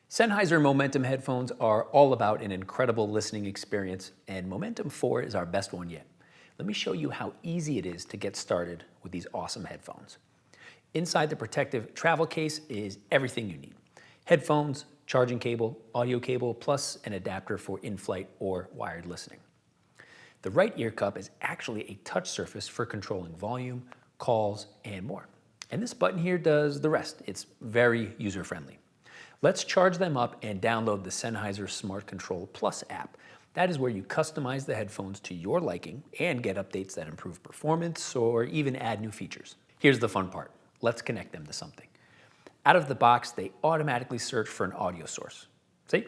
Sennheiser Momentum headphones are all about an incredible listening experience, and Momentum 4 is our best one yet. Let me show you how easy it is to get started with these awesome headphones. Inside the protective travel case is everything you need. Headphones, charging cable, audio cable, plus an adapter for in-flight or wired listening. The right ear cup is actually a touch surface for controlling volume, calls, and more. And this button here does the rest. It's very user-friendly. Let's charge them up and download the Sennheiser Smart Control Plus app. That is where you customize the headphones to your liking and get updates that improve performance or even add new features. Here's the fun part. Let's connect them to something. Out of the box, they automatically search for an audio source. See?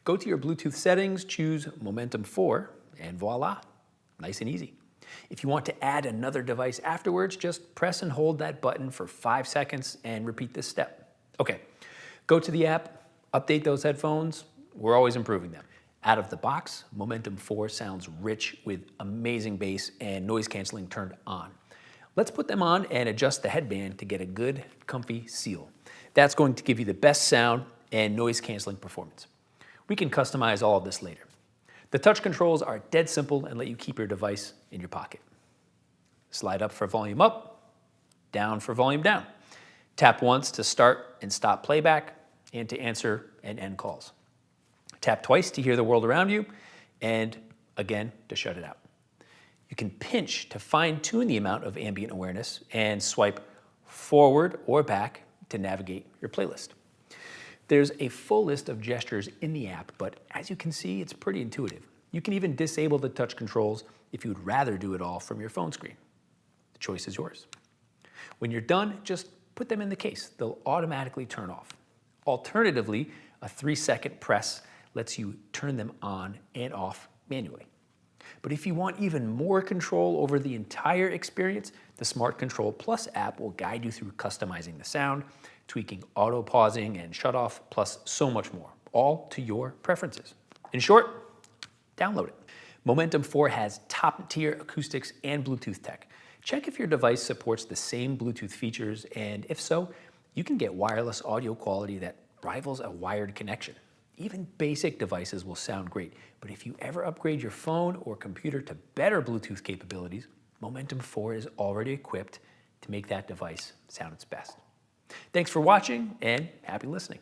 Go to your Bluetooth settings, choose Momentum 4, and voila, nice and easy. If you want to add another device afterwards, just press and hold that button for 5 seconds and repeat this step. Okay. Go to the app, update those headphones. We're always improving them. Out of the box, Momentum 4 sounds rich with amazing bass and noise canceling turned on. Let's put them on and adjust the headband to get a good, comfy seal. That's going to give you the best sound and noise canceling performance. We can customize all of this later. The touch controls are dead simple and let you keep your device in your pocket. Slide up for volume up, down for volume down. Tap once to start and stop playback and to answer and end calls. Tap twice to hear the world around you and again to shut it out. You can pinch to fine-tune the amount of ambient awareness and swipe forward or back to navigate your playlist. There's a full list of gestures in the app, but as you can see, it's pretty intuitive. You can even disable the touch controls if you'd rather do it all from your phone screen. The choice is yours. When you're done, just put them in the case. They'll automatically turn off. Alternatively, a 3-second press lets you turn them on and off manually. But if you want even more control over the entire experience, the Smart Control Plus app will guide you through customizing the sound, tweaking auto pausing and shut off, plus so much more, all to your preferences. In short, download it. Momentum 4 has top-tier acoustics and Bluetooth tech. Check if your device supports the same Bluetooth features, and if so, you can get wireless audio quality that rivals a wired connection. Even basic devices will sound great, but if you ever upgrade your phone or computer to better Bluetooth capabilities, Momentum 4 is already equipped to make that device sound its best. Thanks for watching, and happy listening.